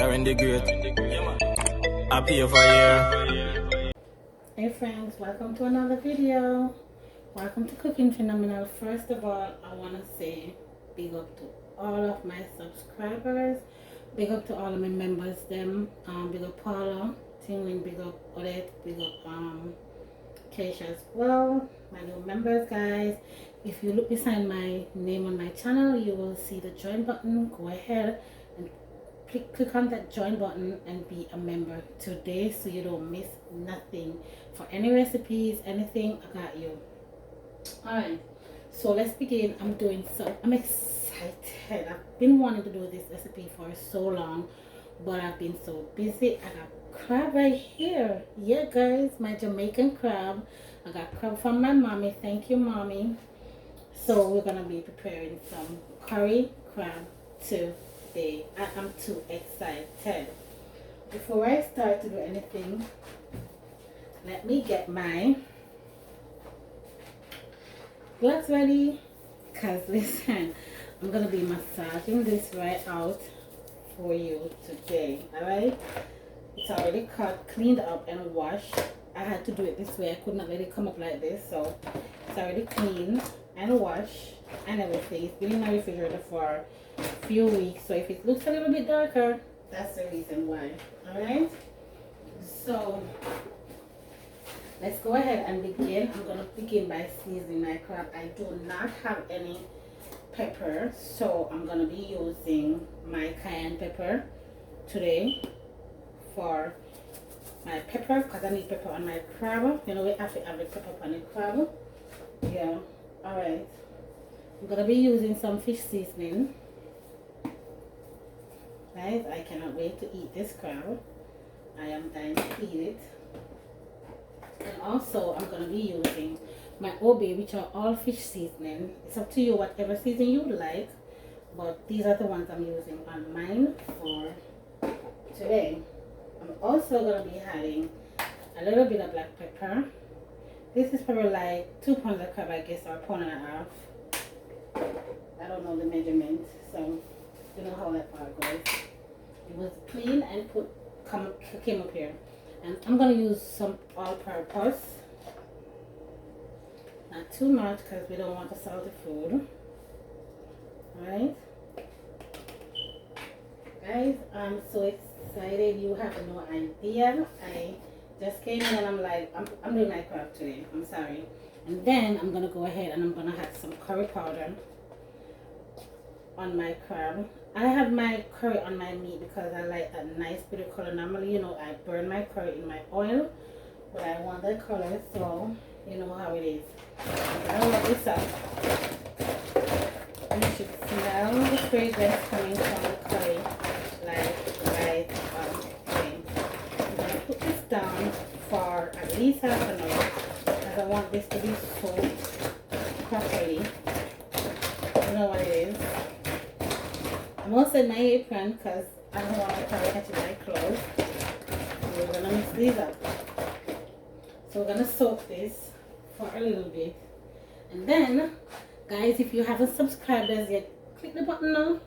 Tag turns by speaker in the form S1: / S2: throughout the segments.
S1: Karen the Great. Happy for you.
S2: Hey friends, welcome to another video. Welcome to Cooking Phenomenal. First of all, I want to say big up to all of my subscribers. Big up to all of my members them. Big up Paula, Tingling, big up Odette, big up Keisha as well. My new members, guys. If you look beside my name on my channel, you will see the join button. Go ahead and click on that join button and be a member today so you don't miss nothing. For any recipes, anything, I got you. Alright, so let's begin. I'm excited. I've been wanting to do this recipe for so long, but I've been so busy. I got crab right here. Yeah guys, my Jamaican crab. I got crab from my mommy. Thank you, mommy. So we're gonna be preparing some curry crab today. I am too excited. Before I start to do anything, let me get my gloves ready, because listen, I'm gonna be massaging this right out for you today. Alright, it's already cut, cleaned up and washed. I had to do it this way. I could not let it come up like this, so it's already cleaned and washed and everything. It's been in my refrigerator for a few weeks, so if it looks a little bit darker, that's the reason why. Alright, so let's go ahead and begin. I'm going to begin by seasoning my crab. I do not have any pepper, so I'm going to be using my cayenne pepper today for my pepper, because I need pepper on my crab. You know, we have to have the pepper on the crab. Yeah, alright. I'm going to be using some fish seasoning. Guys, I cannot wait to eat this crab. I am dying to eat it. And also, I'm going to be using my Obe, which are all fish seasoning. It's up to you, whatever seasoning you like. But these are the ones I'm using on mine for today. I'm also going to be adding a little bit of black pepper. This is probably like 2 pounds of crab, I guess, or 1.5 pounds. I don't know the measurement, so you know how that part goes. It was clean and came up here. And I'm going to use some all-purpose. Not too much because we don't want the salty food. Alright. Guys, I'm so excited. You have no idea. I just came in and I'm like, I'm doing my crab today. I'm sorry. And then I'm going to go ahead and I'm going to add some curry powder on my crab. I have my curry on my meat because I like a nice bit of color. Normally, you know, I burn my curry in my oil, but I want that color, so you know how it is. I'm gonna let this up. You should smell the fragrance coming from the curry, like right away. I'm gonna put this down for at least half an hour because I want this to be soaked properly. You know what it is. I'm also in my apron because I don't want my curry catching my clothes. So we're going to mix these up. So we're going to soak this for a little bit. And then, guys, if you haven't subscribed as yet, click the button now.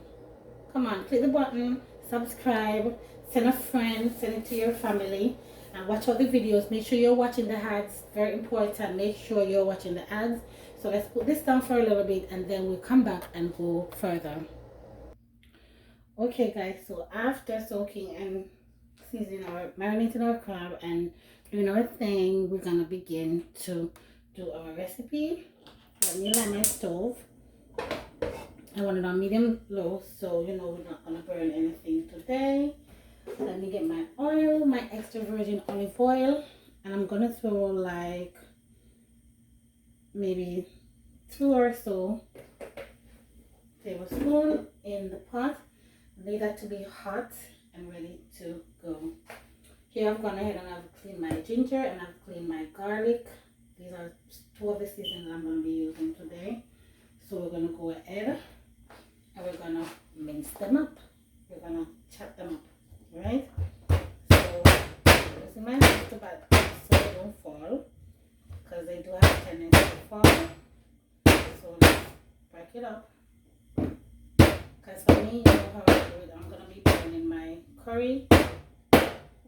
S2: Come on, click the button, subscribe, send a friend, send it to your family. And watch all the videos. Make sure you're watching the ads. Very important. Make sure you're watching the ads. So let's put this down for a little bit and then we'll come back and go further. Okay guys, so after soaking and seasoning marinating our crab and doing our thing, we're gonna begin to do our recipe. Let me light my stove. I want it on medium low, so you know we're not gonna burn anything today. Let me get my oil, my extra virgin olive oil, and I'm gonna throw like maybe 2 or so tablespoons in the pot. Leave that to be hot and ready to go. Here I've gone ahead and I've cleaned my ginger and I've cleaned my garlic. These are 2 of the seasonings I'm going to be using today. So we're going to go ahead and we're going to mince them up. We're going to chop them up, right? So using my hands to bat so they don't fall, because they do have a tendency to fall. So let's break it up. Because for me, you know how I do it, I'm going to be burning my curry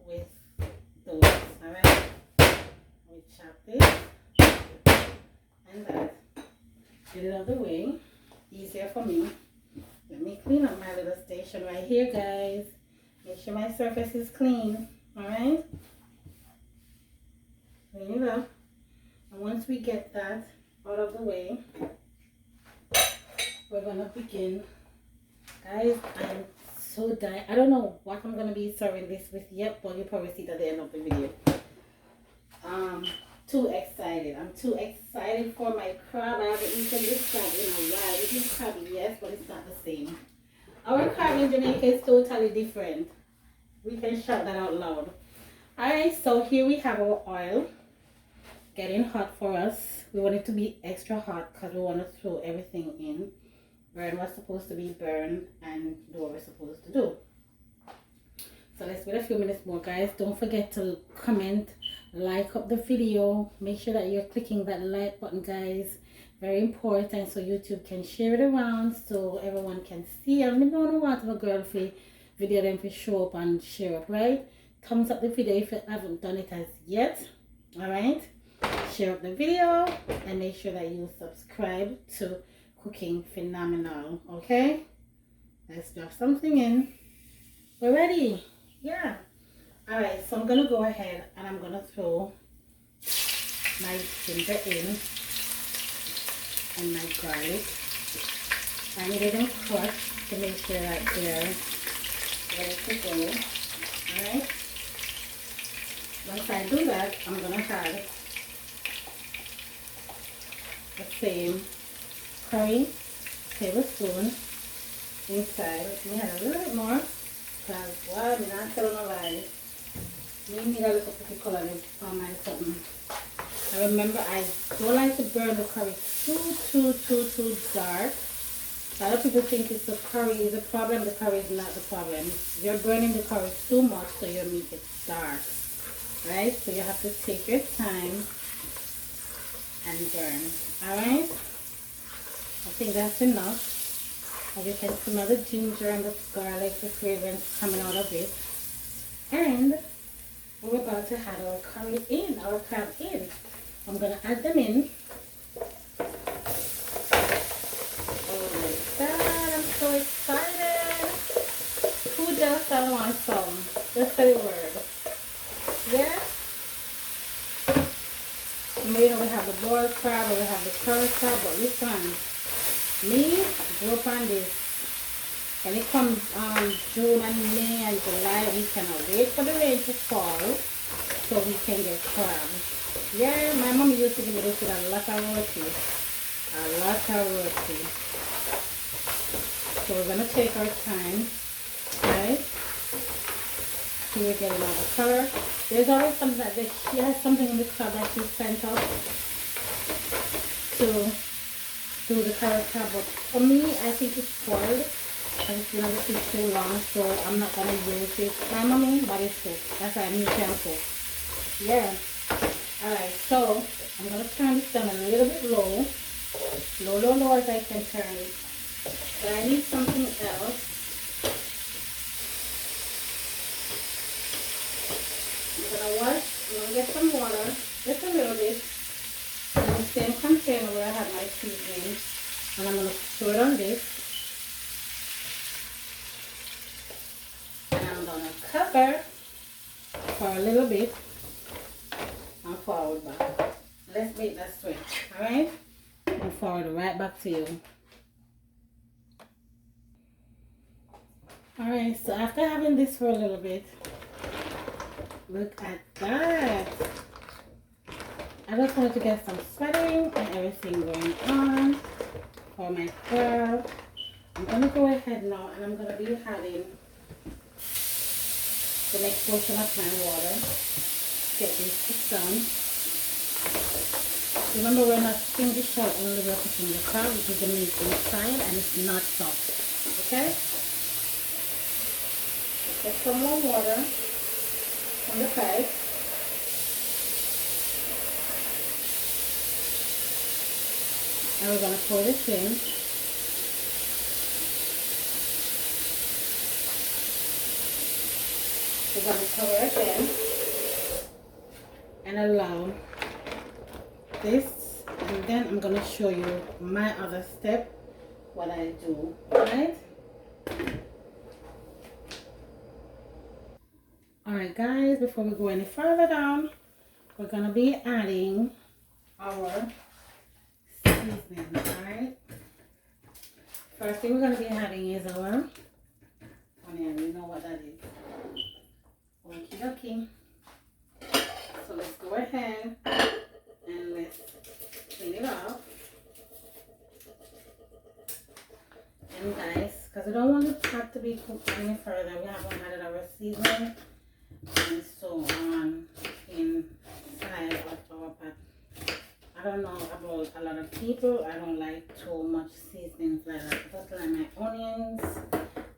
S2: with those. Alright, we chop this and that. Get it out of the way. Easier for me. Let me clean up my little station right here, guys. Make sure my surface is clean. Alright? Clean it up. And once we get that out of the way, we're gonna begin. Guys, I'm so dying. I don't know what I'm gonna be serving this with yet, but you'll probably see it at the end of the video. Too excited. I'm too excited for my crab. I haven't eaten this crab in a while. It is crab, yes, but it's not the same. Our crab in Jamaica is totally different. We can shout that out loud. Alright, so here we have our oil getting hot for us. We want it to be extra hot because we want to throw everything in. Burn what's supposed to be burned and do what we're supposed to do. So let's wait a few minutes more, guys. Don't forget to comment, like up the video. Make sure that you're clicking that like button, guys. Very important, so YouTube can share it around so everyone can see. I don't want a girl for video them to show up and share up, right? Thumbs up the video if you haven't done it as yet. Alright, share up the video and make sure that you subscribe to Cooking Phenomenal. Okay, let's drop something in. We're ready. Yeah. Alright, so I'm gonna go ahead and I'm gonna throw my ginger in and my garlic. I need them crushed to make sure that they're ready to go. Alright. Once I do that, I'm gonna add the same curry tablespoon inside. Let me add a little bit more because why I'm not telling a lie. Me need a little pretty color on my something. I remember I don't like to burn the curry too dark. A lot of people think it's the curry is the problem. The curry is not the problem. You're burning the curry too much, so you make it dark, right? So you have to take your time and burn. All right. I think that's enough. As you can smell the ginger and the garlic, the fragrance coming out of it, and we're about to add our curry in, our crab in. I'm gonna add them in. Oh my God, I'm so excited. Who doesn't want some? Just say the word. Yeah? You know, we have the boiled crab or we have the curry crab, but this one, me, grew up on this. When it comes June and May and July, we cannot wait for the rain to fall so we can get crab. Yeah, my mom used to give me this with a lot of roti. A lot of roti. So we're going to take our time, right? So we're getting all the color. There's always something that she has something in the crab that she sent up to do the carrot crab. But for me, I think it's spoiled. And it's been on the fish too long, so I'm not going to use it. My mommy, but it's cooked. That's why I need shampoo. Yeah. Alright, so I'm going to turn this down a little bit low. Low as I can turn it. But I need something else. I'm going to wash. I'm going to get some water. Just a little bit. In the same container where I have my seasoning. And I'm going to throw it on this. Cover for a little bit and forward back. Let's make that straight. Alright? And forward right back to you. Alright, so after having this for a little bit, look at that. I just wanted to get some sweating and everything going on for my curl. I'm going to go ahead now and I'm going to be adding the next portion of my water. Get this cooked down. Remember, we're not cooking the shell, only we're cooking the crab, which is the meat inside, and it's not soft. Okay? Let's get some more water on the pipe. And we're going to pour this in. We're going to cover again and allow this, and then I'm going to show you my other step, what I do, right? Alright guys, before we go any further down, we're going to be adding our seasoning, alright? First thing we're going to be adding is our onion. You know what that is. Okie dokie. So let's go ahead and let's clean it off. And guys, because we don't want the pot to be cooked any further, we haven't added our seasoning and so on inside of our pot. I don't know about a lot of people. I don't like too much seasonings like that. Just like my onions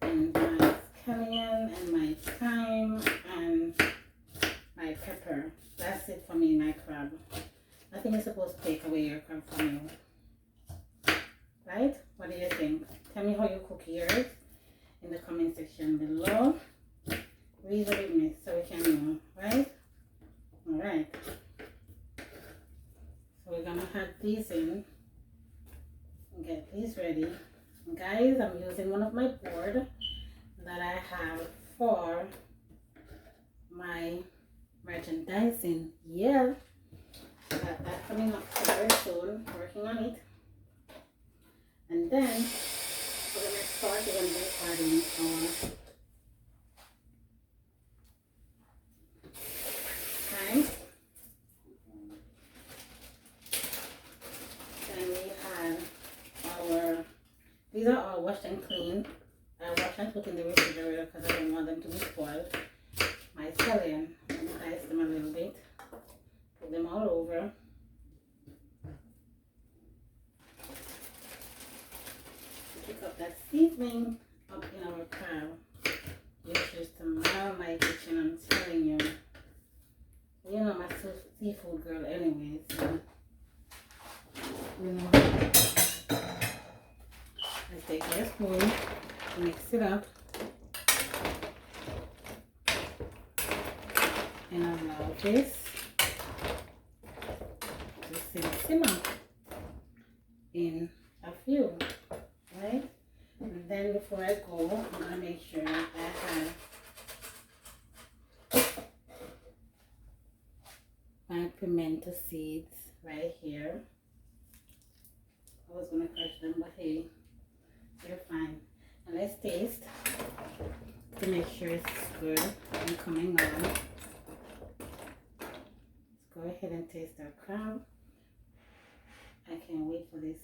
S2: and my scallion and my thyme and my pepper. That's it for me, my crab. I think it's supposed to take away your crab from you. Right? What do you think? Tell me how you cook yours in the comment section below. Reason with me so we can know, right? Alright. So we're gonna add these in and get these ready. And guys, I'm using one of my board that I have for my merchandising. Yeah, got that coming up very soon, working on it. And then for the next part, we're gonna be adding our thyme. Then we have our, these are all washed and clean. I wash and put in the refrigerator because I don't want them to be spoiled. My scallion, and dice them a little bit. Put them all over. Pick up that seasoning up in our crab. Which is tomorrow my kitchen, I'm telling you. You know my seafood girl anyways. So you know. Let's take our spoon, mix it up, and allow this to simmer in a few, right? And then before I go, I'm gonna make sure I have my pimento seeds right here. I was gonna crush them, but hey, they're fine. And let's taste to make sure it's good and coming on. Let's go ahead and taste our crab. I can't wait for this.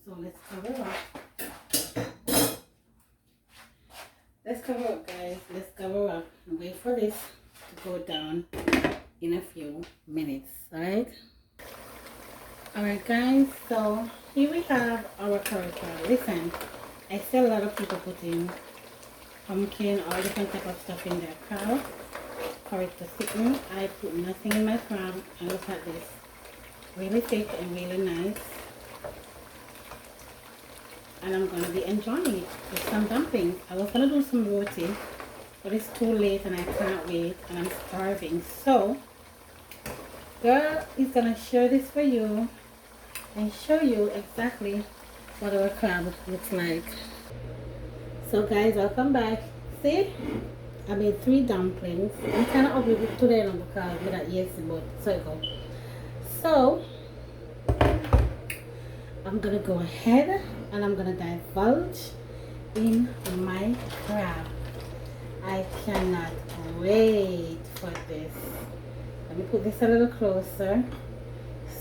S2: So let's cover up. Let's cover up, guys. Let's cover up and wait for this to go down in a few minutes. Alright? Alright guys, so here we have our curry crab. Listen, I see a lot of people putting pumpkin, all different type of stuff in their crab for it to thicken. I put nothing in my crab, and look at this. Really thick and really nice. And I'm going to be enjoying it with some dumplings. I was going to do some roti, but it's too late and I can't wait and I'm starving. So, girl is going to share this for you and show you exactly what our crab looks like. So guys, welcome back. See, I made 3 dumplings. I'm kind of ugly today now because I'm not eating, but so you go. So, I'm going to go ahead and I'm going to divulge in my crab. I cannot wait for this. Let me put this a little closer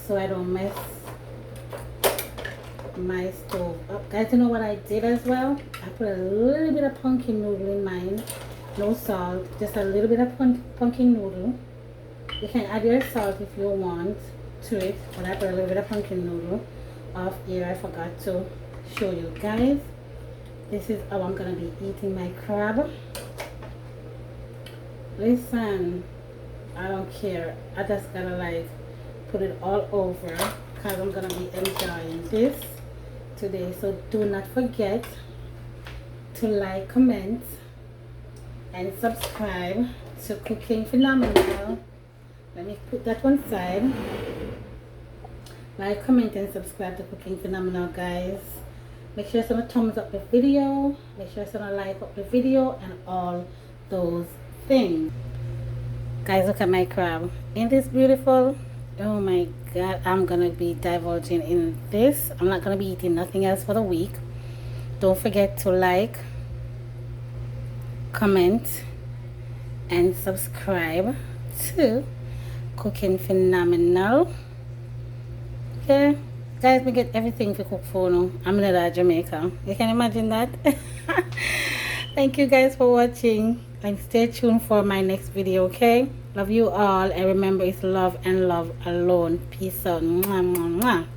S2: so I don't mess my stove up. Guys, you know what I did as well? I put a little bit of pumpkin noodle in mine. No salt, just a little bit of pumpkin noodle. You can add your salt if you want to it, but I put a little bit of pumpkin noodle off here. I forgot to show you guys. This is how I'm gonna be eating my crab. Listen, I don't care. I just gotta like put it all over because I'm gonna be enjoying this today. So do not forget to like, comment, and subscribe to Cooking Phenomenal. Let me put that one side. Like, comment, and subscribe to Cooking Phenomenal, guys. Make sure you thumbs up the video. Make sure you like up the video and all those things. Guys, look at my crab. Ain't this beautiful? Oh my god, I'm gonna be divulging in this. I'm not gonna be eating nothing else for the week. Don't forget to like, comment, and subscribe to Cooking Phenomenal. Okay, guys, we get everything for cook for now. I'm in Jamaica. You can imagine that. Thank you guys for watching, and stay tuned for my next video. Okay, love you all, and remember, it's love and love alone. Peace out. Mwah, mwah, mwah.